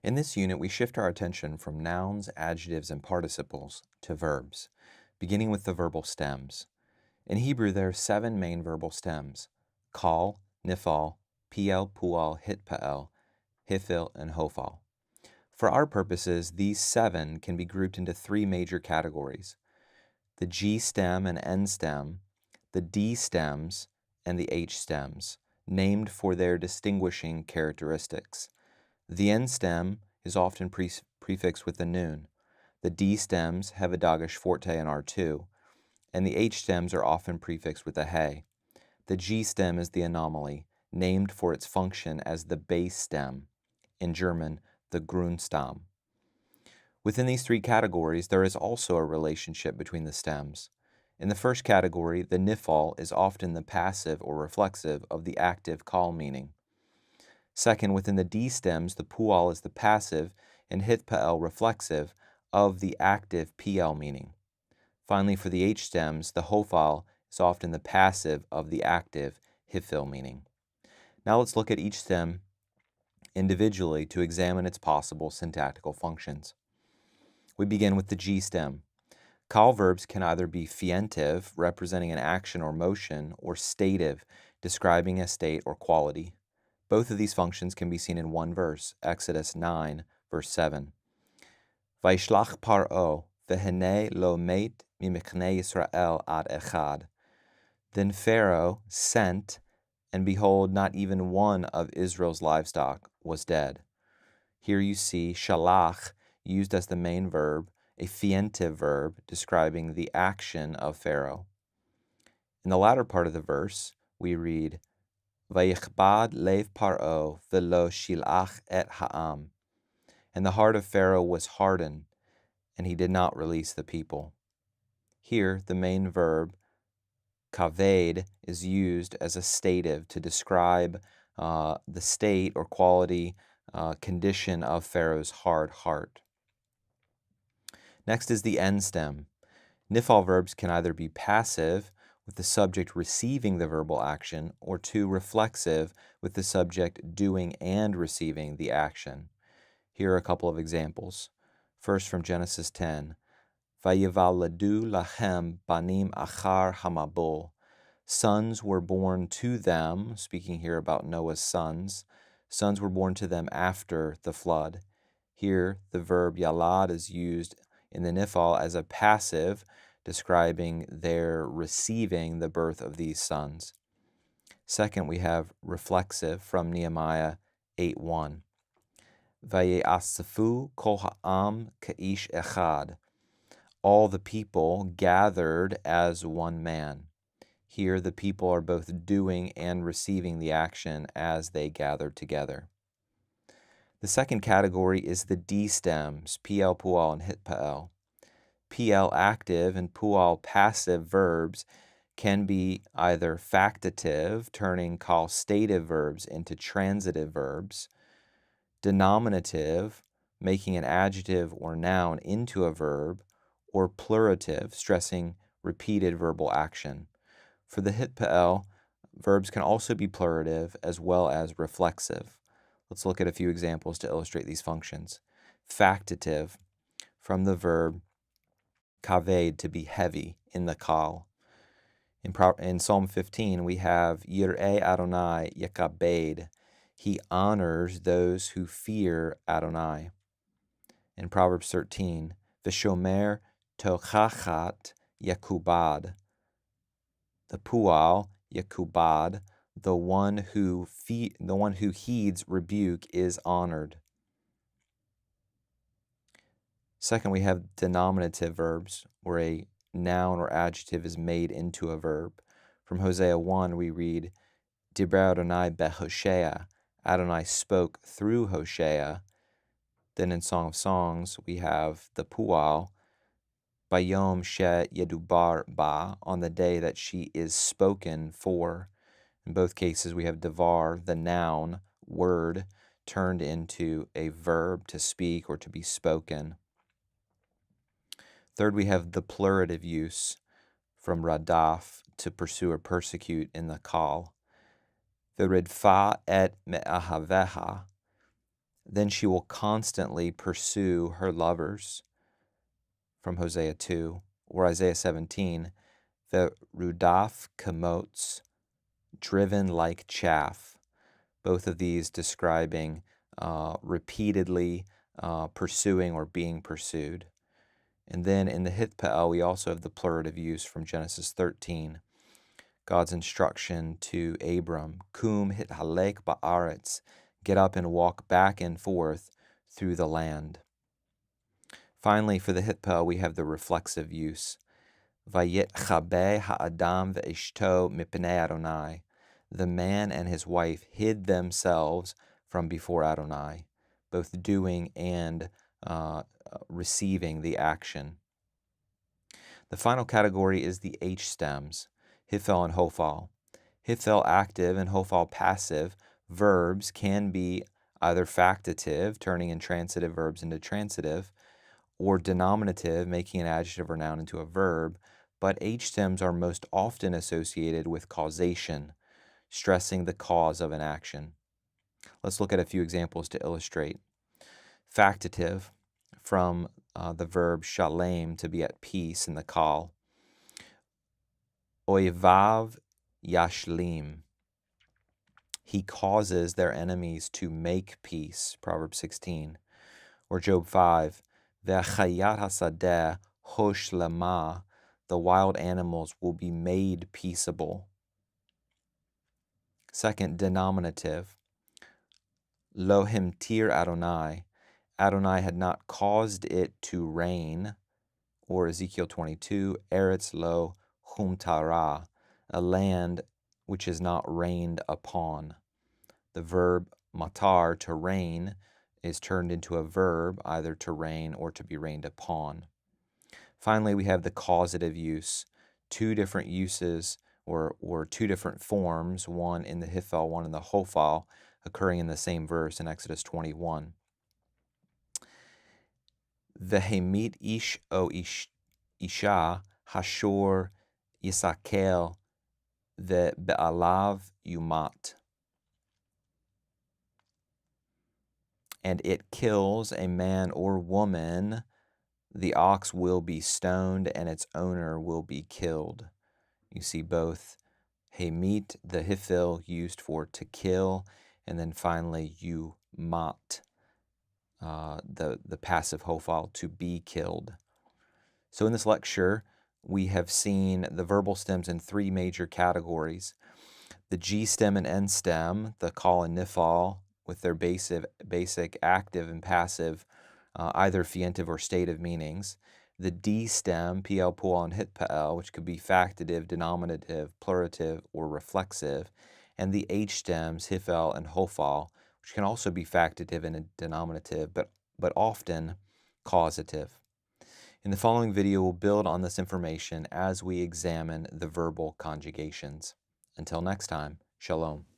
In this unit, we shift our attention from nouns, adjectives, and participles to verbs, beginning with the verbal stems. In Hebrew, there are 7 main verbal stems: kal, nifal, piel, pual, hitpael, hifil, and hofal. For our purposes, these 7 can be grouped into 3 major categories: the G stem and N stem, the D stems, and the H stems, named for their distinguishing characteristics. The N stem is often prefixed with the nun. The D stems have a dagesh forte and R2, and the H stems are often prefixed with a he. The G stem is the anomaly, named for its function as the base stem, in German, the Grundstamm. Within these 3 categories, there is also a relationship between the stems. In the first category, the nifal is often the passive or reflexive of the active kal meaning. Second, within the D stems, the pual is the passive and hitpael reflexive of the active pl meaning. Finally, for the H stems, the hofal is often the passive of the active hifil meaning. Now let's look at each stem individually to examine its possible syntactical functions. We begin with the G stem. Kal verbs can either be fientive, representing an action or motion, or stative, describing a state or quality. Both of these functions can be seen in one verse, Exodus 9, verse 7. Vaishlach paro, vehene lo meit mimichnei Yisrael ad echad. Then Pharaoh sent, and behold, not even one of Israel's livestock was dead. Here you see shalach used as the main verb, a fientive verb describing the action of Pharaoh. In the latter part of the verse, we read, Vayichbad lev paro velo shilach et ha'am. And the heart of Pharaoh was hardened, and he did not release the people. Here, the main verb, kaved, is used as a stative to describe the state or quality, condition of Pharaoh's hard heart. Next is the N stem. Nifal verbs can either be passive, with the subject receiving the verbal action, or 2, reflexive, with the subject doing and receiving the action. Here are a couple of examples. First, from Genesis 10. Vayivaledu lachem banim achar hamabul. Sons were born to them, speaking here about Noah's sons. Sons were born to them after the flood. Here, the verb yalad is used in the nifal as a passive, describing their receiving the birth of these sons. Second, we have reflexive from Nehemiah 8:1. Vaye'asafu kol ha'am ka'ish echad. All the people gathered as one man. Here, the people are both doing and receiving the action as they gather together. The second category is the D stems, pl, pual, and hitpael. PL active and pual passive verbs can be either factative, turning causative verbs into transitive verbs, denominative, making an adjective or noun into a verb, or plurative, stressing repeated verbal action. For the hitpael, verbs can also be plurative as well as reflexive. Let's look at a few examples to illustrate these functions. Factative, from the verb kaved, to be heavy, in the kal. In Psalm 15, we have Yir'eh Adonai yakabed. He honors those who fear Adonai. In Proverbs 13, Vishomer tochachat yakubad. The pual yakubad, the one who heeds rebuke, is honored. Second, we have denominative verbs, where a noun or adjective is made into a verb. From Hosea 1, we read, Dibra Adonai beHosea. Adonai spoke through Hosea. Then in Song of Songs, we have the pual, Bayom she yedubar ba, on the day that she is spoken for. In both cases, we have devar, the noun, word, turned into a verb, to speak or to be spoken. Third, we have the plurative use, from radaf, to pursue or persecute, in the kal. V'ridfa et me'ahaveha. Then she will constantly pursue her lovers, from Hosea 2, or Isaiah 17, the Rudaf Kamots, driven like chaff. Both of these describing repeatedly pursuing or being pursued. And then in the Hithpa'el, we also have the plurative use from Genesis 13. God's instruction to Abram, Kum hithalek ba'aretz, get up and walk back and forth through the land. Finally, for the Hithpa'el, we have the reflexive use. Vayet chabe ha'adam ve'ishto mipnei Adonai. The man and his wife hid themselves from before Adonai, both doing and receiving the action. The final category is the H stems, Hifel and Hofal. Hifel active and Hofal passive verbs can be either factative, turning intransitive verbs into transitive, or denominative, making an adjective or noun into a verb, but H stems are most often associated with causation, stressing the cause of an action. Let's look at a few examples to illustrate. Factative, from the verb shalem, to be at peace, in the kal. Oivav yashlim. He causes their enemies to make peace, Proverbs 16. Or Job 5, Ve'chayat hasadeh hosh lama. The wild animals will be made peaceable. Second, denominative. Lo himtir Adonai. Adonai had not caused it to rain. Or Ezekiel 22, Eretz lo humtara, a land which is not rained upon. The verb matar, to rain, is turned into a verb, either to rain or to be rained upon. Finally, we have the causative use, two different uses or two different forms, one in the Hifel, one in the Hofal, occurring in the same verse in Exodus 21. Vehemit ish o isha hashor yisakel ve'alav yumat. And it kills a man or woman, the ox will be stoned and its owner will be killed. You see both hemit, the hifil, used for to kill, and then finally yumat, the passive hofal, to be killed. So in this lecture, we have seen the verbal stems in three major categories. The G stem and N stem, the kal and nifal, with their basic active and passive, either fientive or stative meanings. The D stem, Piel, Pual, and Hitpa'el, which could be factative, denominative, plurative, or reflexive. And the H stems, Hifel and Hofal, which can also be factative and denominative, but often causative. In the following video, we'll build on this information as we examine the verbal conjugations. Until next time, Shalom.